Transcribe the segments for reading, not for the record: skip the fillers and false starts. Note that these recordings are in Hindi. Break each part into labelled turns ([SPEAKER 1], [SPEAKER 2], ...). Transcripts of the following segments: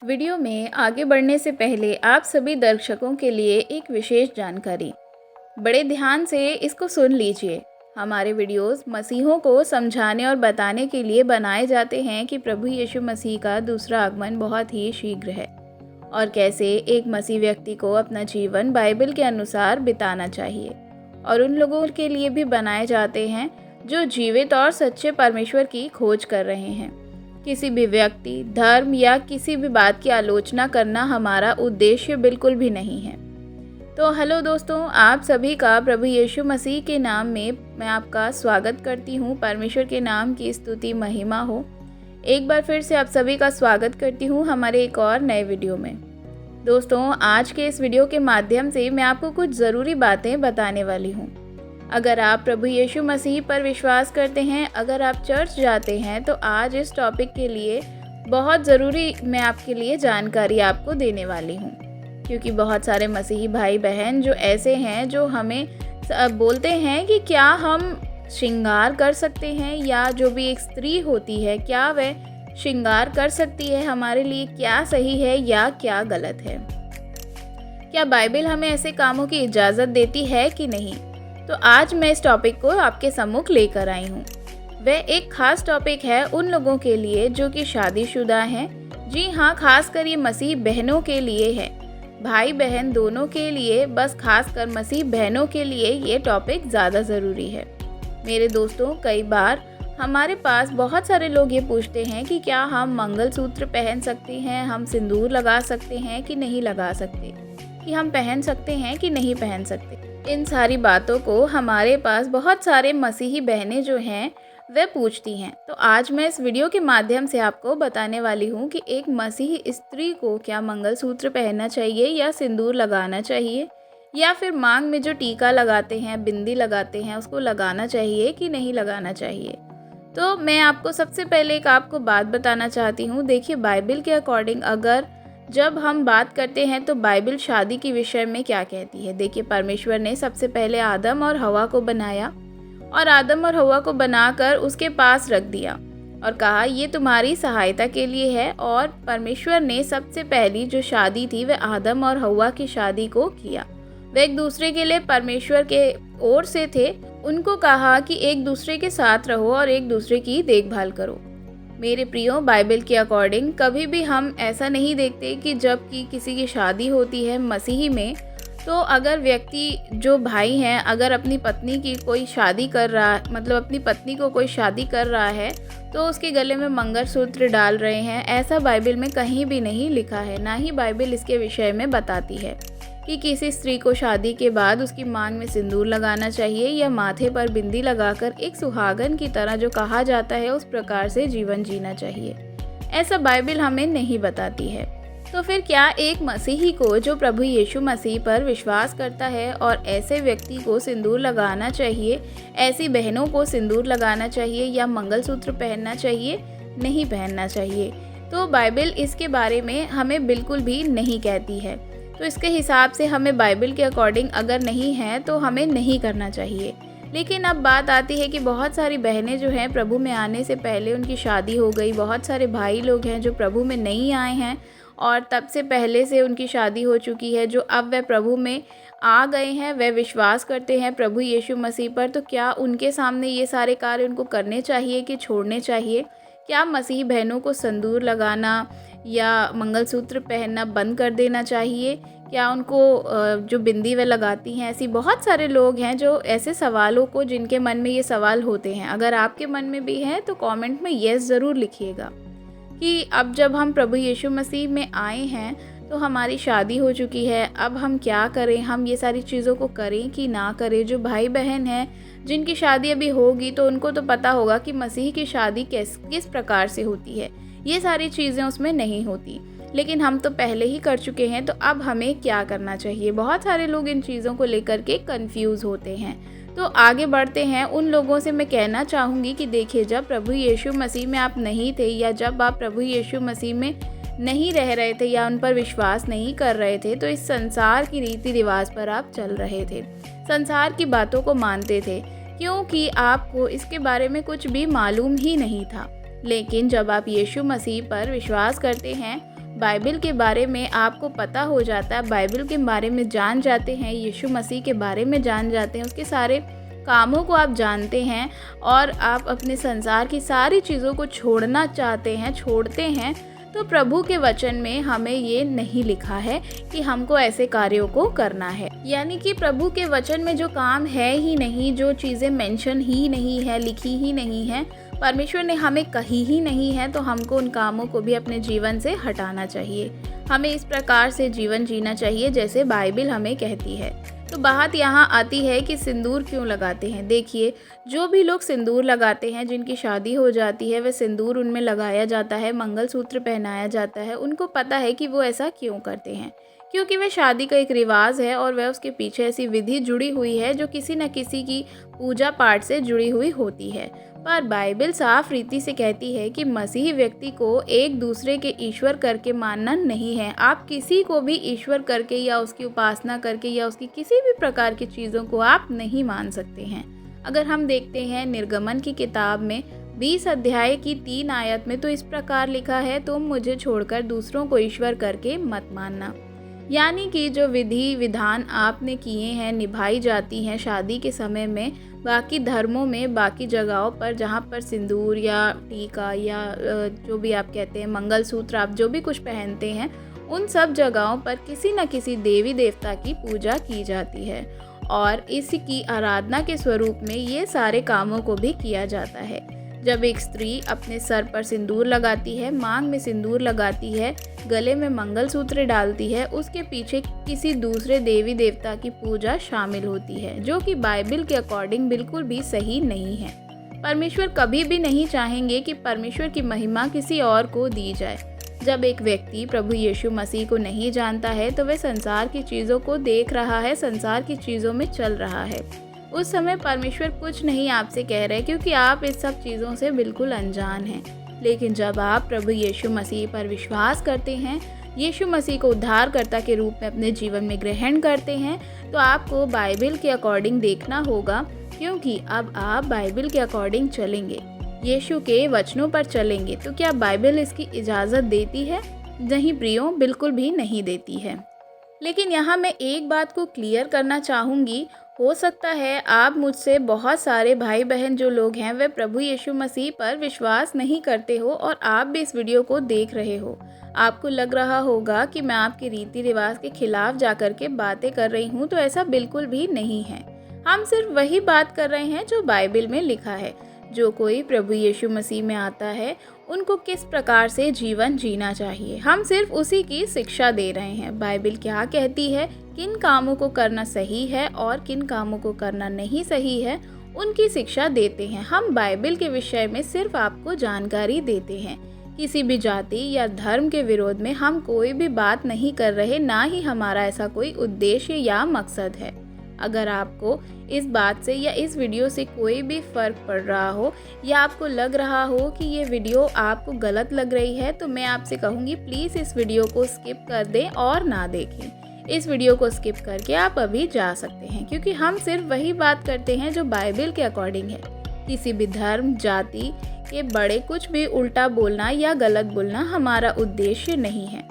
[SPEAKER 1] वीडियो में आगे बढ़ने से पहले आप सभी दर्शकों के लिए एक विशेष जानकारी। बड़े ध्यान से इसको सुन लीजिए। हमारे वीडियोस मसीहों को समझाने और बताने के लिए बनाए जाते हैं कि प्रभु यीशु मसीह का दूसरा आगमन बहुत ही शीघ्र है और कैसे एक मसीह व्यक्ति को अपना जीवन बाइबल के अनुसार बिताना चाहिए। और उन लोगों के लिए भी बनाए जाते हैं जो जीवित और सच्चे परमेश्वर की खोज कर रहे हैं। किसी भी व्यक्ति, धर्म या किसी भी बात की आलोचना करना हमारा उद्देश्य बिल्कुल भी नहीं है। तो हेलो दोस्तों, आप सभी का प्रभु यीशु मसीह के नाम में मैं आपका स्वागत करती हूँ। परमेश्वर के नाम की स्तुति महिमा हो। एक बार फिर से आप सभी का स्वागत करती हूँ हमारे एक और नए वीडियो में। दोस्तों, आज के इस वीडियो के माध्यम से मैं आपको कुछ ज़रूरी बातें बताने वाली हूँ। अगर आप प्रभु यीशु मसीह पर विश्वास करते हैं, अगर आप चर्च जाते हैं, तो आज इस टॉपिक के लिए बहुत ज़रूरी मैं आपके लिए जानकारी आपको देने वाली हूँ। क्योंकि बहुत सारे मसीही भाई बहन जो ऐसे हैं जो हमें बोलते हैं कि क्या हम श्रृंगार कर सकते हैं, या जो भी एक स्त्री होती है क्या वह श्रृंगार कर सकती है, हमारे लिए क्या सही है या क्या गलत है। क्या बाइबल हमें ऐसे कामों की इजाज़त देती है कि नहीं। तो आज मैं इस टॉपिक को आपके सम्मुख लेकर आई हूँ। वह एक खास टॉपिक है उन लोगों के लिए जो कि शादीशुदा हैं। जी हाँ, खासकर ये मसीह बहनों के लिए है। भाई बहन दोनों के लिए, बस खासकर मसीह बहनों के लिए ये टॉपिक ज़्यादा ज़रूरी है। मेरे दोस्तों, कई बार हमारे पास बहुत सारे लोग ये पूछते हैं कि क्या हम मंगलसूत्र पहन सकते हैं, हम सिंदूर लगा सकते हैं कि नहीं लगा सकते, कि हम पहन सकते हैं कि नहीं पहन सकते। इन सारी बातों को हमारे पास बहुत सारे मसीही बहनें जो हैं वे पूछती हैं। तो आज मैं इस वीडियो के माध्यम से आपको बताने वाली हूँ कि एक मसीही स्त्री को क्या मंगलसूत्र पहनना चाहिए या सिंदूर लगाना चाहिए, या फिर मांग में जो टीका लगाते हैं, बिंदी लगाते हैं, उसको लगाना चाहिए कि नहीं लगाना चाहिए। तो मैं आपको सबसे पहले एक आपको बात बताना चाहती हूँ। देखिए, बाइबल के अकॉर्डिंग अगर जब हम बात करते हैं तो बाइबल शादी के विषय में क्या कहती है। देखिए, परमेश्वर ने सबसे पहले आदम और हवा को बनाया और आदम और हवा को बनाकर उसके पास रख दिया और कहा ये तुम्हारी सहायता के लिए है। और परमेश्वर ने सबसे पहली जो शादी थी वह आदम और हवा की शादी को किया। वे एक दूसरे के लिए परमेश्वर के ओर से थे। उनको कहा कि एक दूसरे के साथ रहो और एक दूसरे की देखभाल करो। मेरे प्रियो, बाइबल के अकॉर्डिंग कभी भी हम ऐसा नहीं देखते कि जब कि किसी की शादी होती है मसीही में, तो अगर व्यक्ति जो भाई हैं अगर अपनी पत्नी की कोई शादी कर रहा, मतलब अपनी पत्नी को कोई शादी कर रहा है, तो उसके गले में मंगलसूत्र डाल रहे हैं। ऐसा बाइबल में कहीं भी नहीं लिखा है, ना ही बाइबल इसके विषय में बताती है कि किसी स्त्री को शादी के बाद उसकी मांग में सिंदूर लगाना चाहिए या माथे पर बिंदी लगाकर एक सुहागन की तरह जो कहा जाता है उस प्रकार से जीवन जीना चाहिए। ऐसा बाइबल हमें नहीं बताती है। तो फिर क्या एक मसीही को जो प्रभु यीशु मसीह पर विश्वास करता है और ऐसे व्यक्ति को सिंदूर लगाना चाहिए, ऐसी बहनों को सिंदूर लगाना चाहिए या मंगलसूत्र पहनना चाहिए, नहीं पहनना चाहिए। तो बाइबल इसके बारे में हमें बिल्कुल भी नहीं कहती है। तो इसके हिसाब से हमें बाइबल के अकॉर्डिंग अगर नहीं है तो हमें नहीं करना चाहिए। लेकिन अब बात आती है कि बहुत सारी बहनें जो हैं प्रभु में आने से पहले उनकी शादी हो गई। बहुत सारे भाई लोग हैं जो प्रभु में नहीं आए हैं और तब से पहले से उनकी शादी हो चुकी है, जो अब वह प्रभु में आ गए हैं, वह विश्वास करते हैं प्रभु यीशु मसीह पर। तो क्या उनके सामने ये सारे कार्य उनको करने चाहिए कि छोड़ने चाहिए। क्या मसीही बहनों को सिंदूर लगाना या मंगलसूत्र पहनना बंद कर देना चाहिए। क्या उनको जो बिंदी वे लगाती हैं, ऐसी बहुत सारे लोग हैं जो ऐसे सवालों को, जिनके मन में ये सवाल होते हैं, अगर आपके मन में भी हैं तो कमेंट में येस ज़रूर लिखिएगा कि अब जब हम प्रभु यीशु मसीह में आए हैं तो हमारी शादी हो चुकी है, अब हम क्या करें, हम ये सारी चीज़ों को करें कि ना करें। जो भाई बहन हैं जिनकी शादी अभी होगी तो उनको तो पता होगा कि मसीह की शादी किस प्रकार से होती है। ये सारी चीज़ें उसमें नहीं होती, लेकिन हम तो पहले ही कर चुके हैं, तो अब हमें क्या करना चाहिए। बहुत सारे लोग इन चीज़ों को लेकर के कंफ्यूज होते हैं। तो आगे बढ़ते हैं। उन लोगों से मैं कहना चाहूँगी कि देखिए, जब प्रभु यीशु मसीह में आप नहीं थे, या जब आप प्रभु यीशु मसीह में नहीं रह रहे थे या उन पर विश्वास नहीं कर रहे थे, तो इस संसार की रीति रिवाज पर आप चल रहे थे, संसार की बातों को मानते थे, क्योंकि आपको इसके बारे में कुछ भी मालूम ही नहीं था। लेकिन जब आप यीशु मसीह पर विश्वास करते हैं, बाइबल के बारे में आपको पता हो जाता है, बाइबल के बारे में जान जाते हैं, यीशु मसीह के बारे में जान जाते हैं, उसके सारे कामों को आप जानते हैं और आप अपने संसार की सारी चीज़ों को छोड़ना चाहते हैं, छोड़ते हैं, तो प्रभु के वचन में हमें ये नहीं लिखा है कि हमको ऐसे कार्यों को करना है। यानी कि प्रभु के वचन में जो काम है ही नहीं, जो चीज़ें मेंशन ही नहीं है, लिखी ही नहीं है, परमेश्वर ने हमें कही ही नहीं है, तो हमको उन कामों को भी अपने जीवन से हटाना चाहिए। हमें इस प्रकार से जीवन जीना चाहिए जैसे बाइबल हमें कहती है। तो बात यहाँ आती है कि सिंदूर क्यों लगाते हैं। देखिए, जो भी लोग सिंदूर लगाते हैं, जिनकी शादी हो जाती है, वह सिंदूर उनमें लगाया जाता है, मंगलसूत्र पहनाया जाता है, उनको पता है कि वो ऐसा क्यों करते हैं, क्योंकि वह शादी का एक रिवाज है और वह उसके पीछे ऐसी विधि जुड़ी हुई है जो किसी न किसी की पूजा पाठ से जुड़ी हुई होती है। पर बाइबल साफ रीति से कहती है कि मसीही व्यक्ति को एक दूसरे के ईश्वर करके मानना नहीं है। आप किसी को भी ईश्वर करके या उसकी उपासना करके या उसकी किसी भी प्रकार की चीज़ों को आप नहीं मान सकते हैं। अगर हम देखते हैं निर्गमन की किताब में 20 अध्याय की 3 आयत में, तो इस प्रकार लिखा है, तुम मुझे छोड़कर दूसरों को ईश्वर करके मत मानना। यानी कि जो विधि विधान आपने किए हैं, निभाई जाती हैं शादी के समय में, बाकी धर्मों में, बाकी जगहों पर जहाँ पर सिंदूर या टीका या जो भी आप कहते हैं मंगलसूत्र, आप जो भी कुछ पहनते हैं, उन सब जगहों पर किसी न किसी देवी देवता की पूजा की जाती है और इसी की आराधना के स्वरूप में ये सारे कामों को भी किया जाता है। जब एक स्त्री अपने सर पर सिंदूर लगाती है, मांग में सिंदूर लगाती है, गले में मंगलसूत्र डालती है, उसके पीछे किसी दूसरे देवी देवता की पूजा शामिल होती है, जो कि बाइबल के अकॉर्डिंग बिल्कुल भी सही नहीं है। परमेश्वर कभी भी नहीं चाहेंगे कि परमेश्वर की महिमा किसी और को दी जाए। जब एक व्यक्ति प्रभु यीशु मसीह को नहीं जानता है, तो वह संसार की चीज़ों को देख रहा है, संसार की चीज़ों में चल रहा है। उस समय परमेश्वर कुछ नहीं आपसे कह रहे, क्योंकि आप इस सब चीज़ों से बिल्कुल अनजान हैं। लेकिन जब आप प्रभु यीशु मसीह पर विश्वास करते हैं, यीशु मसीह को उद्धारकर्ता के रूप में अपने जीवन में ग्रहण करते हैं, तो आपको बाइबल के अकॉर्डिंग देखना होगा, क्योंकि अब आप बाइबल के अकॉर्डिंग चलेंगे, यीशु के वचनों पर चलेंगे। तो क्या बाइबल इसकी इजाज़त देती है? नहीं प्रियो, बिल्कुल भी नहीं देती है। लेकिन यहाँ मैं एक बात को क्लियर करना चाहूँगी। हो सकता है आप मुझसे बहुत सारे भाई बहन जो लोग हैं, वे प्रभु यीशु मसीह पर विश्वास नहीं करते हो और आप भी इस वीडियो को देख रहे हो। आपको लग रहा होगा कि मैं आपके रीति रिवाज के खिलाफ जाकर के बातें कर रही हूँ, तो ऐसा बिल्कुल भी नहीं है। हम सिर्फ वही बात कर रहे हैं जो बाइबल में लिखा है। जो कोई प्रभु यीशु मसीह में आता है, उनको किस प्रकार से जीवन जीना चाहिए, हम सिर्फ उसी की शिक्षा दे रहे हैं। बाइबल क्या कहती है, किन कामों को करना सही है और किन कामों को करना नहीं सही है, उनकी शिक्षा देते हैं। हम बाइबल के विषय में सिर्फ आपको जानकारी देते हैं। किसी भी जाति या धर्म के विरोध में हम कोई भी बात नहीं कर रहे, ना ही हमारा ऐसा कोई उद्देश्य या मकसद है। अगर आपको इस बात से या इस वीडियो से कोई भी फ़र्क पड़ रहा हो या आपको लग रहा हो कि ये वीडियो आपको गलत लग रही है, तो मैं आपसे कहूँगी प्लीज़ इस वीडियो को स्किप कर दें और ना देखें। इस वीडियो को स्किप करके आप अभी जा सकते हैं, क्योंकि हम सिर्फ वही बात करते हैं जो बाइबल के अकॉर्डिंग है। किसी भी धर्म जाति के बड़े कुछ भी उल्टा बोलना या गलत बोलना हमारा उद्देश्य नहीं है।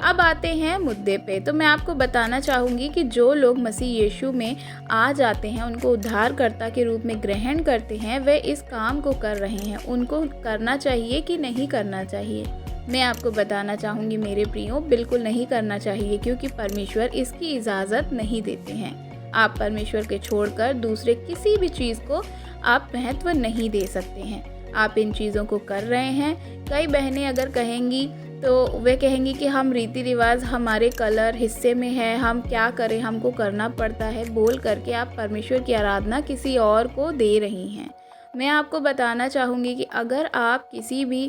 [SPEAKER 1] अब आते हैं मुद्दे पे। तो मैं आपको बताना चाहूँगी कि जो लोग मसीह यीशु में आ जाते हैं, उनको उद्धारकर्ता के रूप में ग्रहण करते हैं, वे इस काम को कर रहे हैं। उनको करना चाहिए कि नहीं करना चाहिए? मैं आपको बताना चाहूँगी मेरे प्रियो, बिल्कुल नहीं करना चाहिए, क्योंकि परमेश्वर इसकी इजाज़त नहीं देते हैं। आप परमेश्वर के छोड़कर दूसरे किसी भी चीज़ को आप महत्व नहीं दे सकते हैं। आप इन चीज़ों को कर रहे हैं। कई बहनें अगर कहेंगी तो वे कहेंगी कि हम रीति रिवाज हमारे कलर हिस्से में है, हम क्या करें, हमको करना पड़ता है, बोल करके आप परमेश्वर की आराधना किसी और को दे रही हैं। मैं आपको बताना चाहूँगी कि अगर आप किसी भी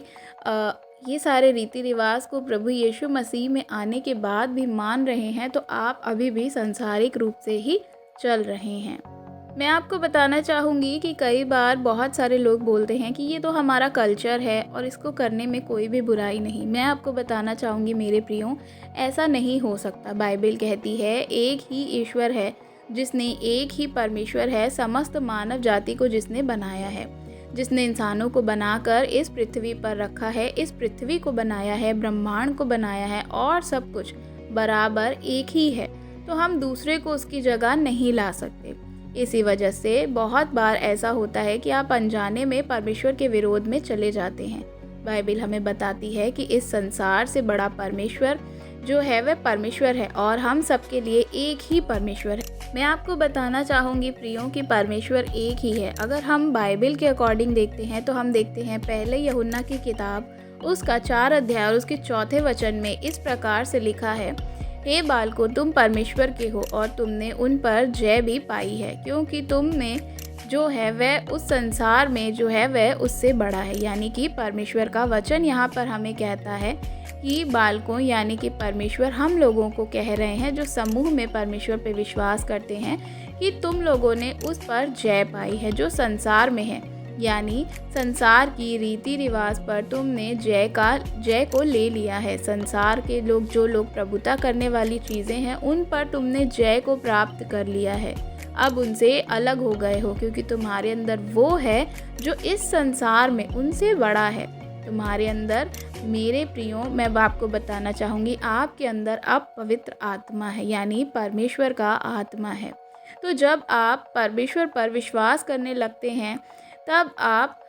[SPEAKER 1] ये सारे रीति रिवाज को प्रभु यीशु मसीह में आने के बाद भी मान रहे हैं, तो आप अभी भी सांसारिक रूप से ही चल रहे हैं। मैं आपको बताना चाहूँगी कि कई बार बहुत सारे लोग बोलते हैं कि ये तो हमारा कल्चर है और इसको करने में कोई भी बुराई नहीं। मैं आपको बताना चाहूँगी मेरे प्रियो, ऐसा नहीं हो सकता। बाइबल कहती है एक ही ईश्वर है, जिसने एक ही परमेश्वर है, समस्त मानव जाति को जिसने बनाया है। जिसने इंसानों को बनाकर इस पृथ्वी पर रखा है, इस पृथ्वी को बनाया है, ब्रह्मांड को बनाया है और सब कुछ बराबर एक ही है, तो हम दूसरे को उसकी जगह नहीं ला सकते। इसी वजह से बहुत बार ऐसा होता है कि आप अनजाने में परमेश्वर के विरोध में चले जाते हैं। बाइबल हमें बताती है कि इस संसार से बड़ा परमेश्वर जो है वह परमेश्वर है और हम सबके लिए एक ही परमेश्वर है। मैं आपको बताना चाहूँगी प्रियों कि परमेश्वर एक ही है। अगर हम बाइबल के अकॉर्डिंग देखते हैं तो हम देखते हैं पहले यूहन्ना की किताब उसका 4 अध्याय और उसके 4 वचन में इस प्रकार से लिखा है, हे बालकों, तुम परमेश्वर के हो और तुमने उन पर जय भी पाई है, क्योंकि तुम में जो है वह उस संसार में जो है वह उससे बड़ा है। यानी कि परमेश्वर का वचन यहाँ पर हमें कहता है कि बालकों यानी कि परमेश्वर हम लोगों को कह रहे हैं जो समूह में परमेश्वर पे विश्वास करते हैं कि तुम लोगों ने उस पर जय पाई है जो संसार में है। यानी संसार की रीति रिवाज पर तुमने जय को ले लिया है। संसार के लोग जो लोग प्रभुता करने वाली चीज़ें हैं उन पर तुमने जय को प्राप्त कर लिया है। अब उनसे अलग हो गए हो क्योंकि तुम्हारे अंदर वो है जो इस संसार में उनसे बड़ा है। तुम्हारे अंदर मेरे प्रियो मैं आपको बताना चाहूँगी आपके अंदर अब पवित्र आत्मा है, यानी परमेश्वर का आत्मा है। तो जब आप परमेश्वर पर विश्वास करने लगते हैं तब आप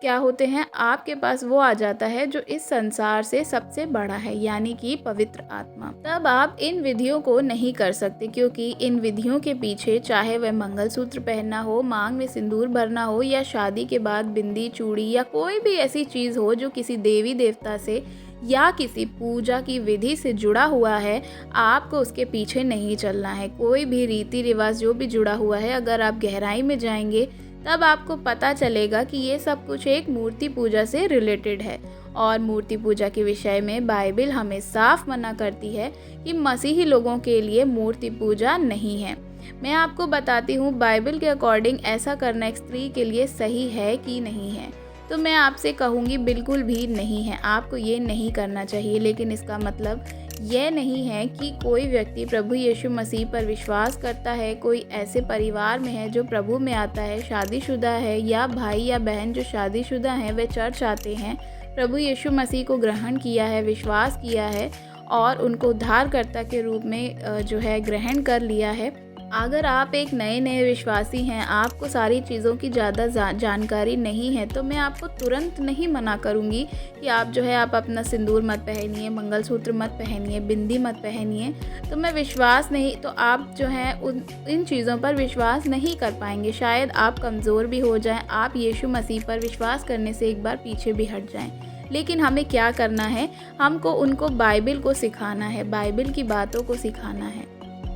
[SPEAKER 1] क्या होते हैं, आपके पास वो आ जाता है जो इस संसार से सबसे बड़ा है, यानी कि पवित्र आत्मा। तब आप इन विधियों को नहीं कर सकते क्योंकि इन विधियों के पीछे चाहे वह मंगलसूत्र पहनना हो, मांग में सिंदूर भरना हो या शादी के बाद बिंदी चूड़ी या कोई भी ऐसी चीज़ हो जो किसी देवी देवता से या किसी पूजा की विधि से जुड़ा हुआ है, आपको उसके पीछे नहीं चलना है। कोई भी रीति रिवाज जो भी जुड़ा हुआ है, अगर आप गहराई में जाएंगे तब आपको पता चलेगा कि ये सब कुछ एक मूर्ति पूजा से रिलेटेड है। और मूर्ति पूजा के विषय में बाइबल हमें साफ मना करती है कि मसीही लोगों के लिए मूर्ति पूजा नहीं है। मैं आपको बताती हूँ बाइबल के अकॉर्डिंग ऐसा करना एक स्त्री के लिए सही है कि नहीं है। तो मैं आपसे कहूँगी बिल्कुल भी नहीं है, आपको ये नहीं करना चाहिए। लेकिन इसका मतलब यह नहीं है कि कोई व्यक्ति प्रभु यीशु मसीह पर विश्वास करता है, कोई ऐसे परिवार में है जो प्रभु में आता है, शादीशुदा है, या भाई या बहन जो शादीशुदा हैं वे चर्च आते हैं, प्रभु यीशु मसीह को ग्रहण किया है, विश्वास किया है और उनको उद्धारकर्ता के रूप में जो है ग्रहण कर लिया है। अगर आप एक नए विश्वासी हैं, आपको सारी चीज़ों की ज़्यादा जानकारी नहीं है, तो मैं आपको तुरंत नहीं मना करूँगी कि आप जो है आप अपना सिंदूर मत पहनिए, मंगलसूत्र मत पहनिए, बिंदी मत पहनिए। तो मैं विश्वास नहीं, तो आप जो है इन चीज़ों पर विश्वास नहीं कर पाएंगे। शायद आप कमज़ोर भी हो जाएं, आप यीशु मसीह पर विश्वास करने से एक बार पीछे भी हट जाएं। लेकिन हमें क्या करना है, हमको उनको बाइबल को सिखाना है, बाइबल की बातों को सिखाना है।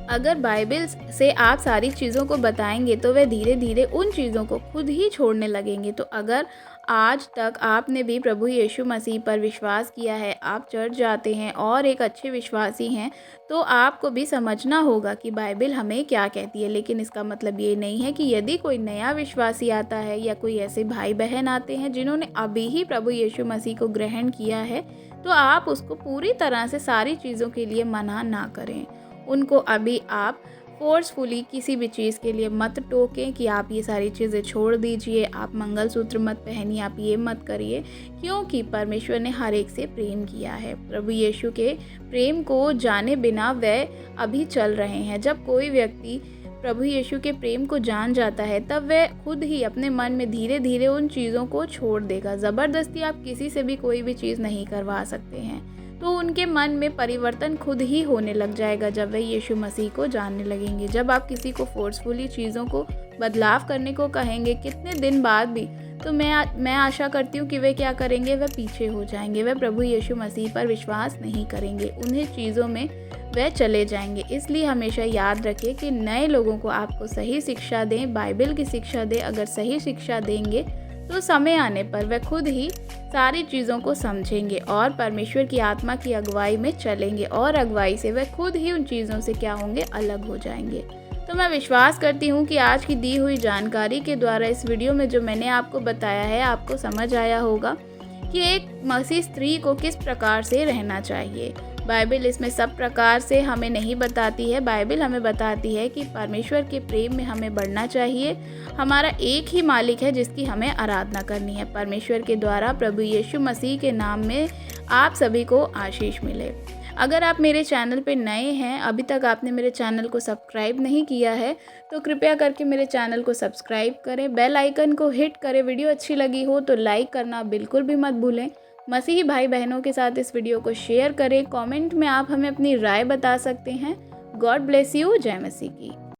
[SPEAKER 1] अगर बाइबल से आप सारी चीज़ों को बताएंगे तो वे धीरे धीरे उन चीज़ों को खुद ही छोड़ने लगेंगे। तो अगर आज तक आपने भी प्रभु यीशु मसीह पर विश्वास किया है, आप चर्च जाते हैं और एक अच्छे विश्वासी हैं, तो आपको भी समझना होगा कि बाइबल हमें क्या कहती है। लेकिन इसका मतलब ये नहीं है कि यदि कोई नया विश्वासी आता है या कोई ऐसे भाई बहन आते हैं जिन्होंने अभी ही प्रभु यीशु मसीह को ग्रहण किया है, तो आप उसको पूरी तरह से सारी चीज़ों के लिए मना ना करें। उनको अभी आप फोर्सफुली किसी भी चीज़ के लिए मत टोकें कि आप ये सारी चीज़ें छोड़ दीजिए, आप मंगलसूत्र मत पहनिए, आप ये मत करिए, क्योंकि परमेश्वर ने हर एक से प्रेम किया है। प्रभु यीशु के प्रेम को जाने बिना वह अभी चल रहे हैं। जब कोई व्यक्ति प्रभु यीशु के प्रेम को जान जाता है तब वह खुद ही अपने मन में धीरे धीरे उन चीज़ों को छोड़ देगा। ज़बरदस्ती आप किसी से भी कोई भी चीज़ नहीं करवा सकते हैं, तो उनके मन में परिवर्तन खुद ही होने लग जाएगा जब वे यीशु मसीह को जानने लगेंगे। जब आप किसी को फोर्सफुली चीज़ों को बदलाव करने को कहेंगे कितने दिन बाद भी, तो मैं आशा करती हूँ कि वे क्या करेंगे, वे पीछे हो जाएंगे, वे प्रभु यीशु मसीह पर विश्वास नहीं करेंगे, उन्हें चीज़ों में वे चले जाएंगे। इसलिए हमेशा याद रखें कि नए लोगों को आपको सही शिक्षा दें, बाइबल की शिक्षा दें। अगर सही शिक्षा देंगे तो समय आने पर वे खुद ही सारी चीज़ों को समझेंगे और परमेश्वर की आत्मा की अगुवाई में चलेंगे और अगुवाई से वे खुद ही उन चीज़ों से क्या होंगे, अलग हो जाएंगे। तो मैं विश्वास करती हूँ कि आज की दी हुई जानकारी के द्वारा इस वीडियो में जो मैंने आपको बताया है आपको समझ आया होगा कि एक मसीह स्त्री को किस प्रकार से रहना चाहिए। बाइबल इसमें सब प्रकार से हमें नहीं बताती है। बाइबल हमें बताती है कि परमेश्वर के प्रेम में हमें बढ़ना चाहिए। हमारा एक ही मालिक है जिसकी हमें आराधना करनी है। परमेश्वर के द्वारा प्रभु यीशु मसीह के नाम में आप सभी को आशीष मिले। अगर आप मेरे चैनल पे नए हैं, अभी तक आपने मेरे चैनल को सब्सक्राइब नहीं किया है, तो कृपया करके मेरे चैनल को सब्सक्राइब करें, बेल आइकन को हिट करें। वीडियो अच्छी लगी हो तो लाइक करना बिल्कुल भी मत भूलें। मसीही भाई बहनों के साथ इस वीडियो को शेयर करें। कमेंट में आप हमें अपनी राय बता सकते हैं। God bless you. जय मसीह की।